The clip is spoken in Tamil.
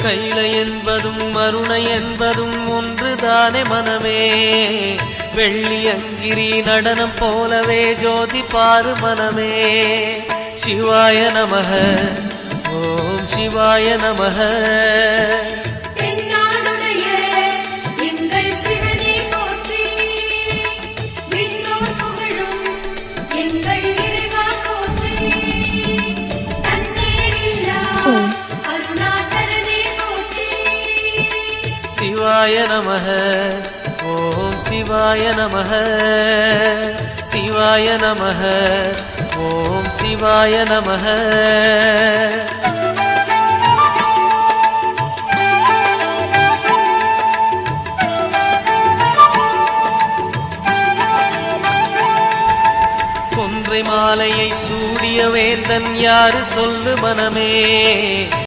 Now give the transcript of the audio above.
கைல என்பதும் அருணை என்பதும் ஒன்றுதானே மனமே. வெள்ளி அங்கிரி நடனம் போலவே ஜோதி பாரு மனமே. சிவாய நமக ஓம் சிவாய நமக. சிவாய நமக ஓம் சிவாய நமக. சிவாய நமக ஓம் சிவாய நமக. கொன்றை மாலையை சூடிய வேந்தன் யாரு சொல்லு மனமே.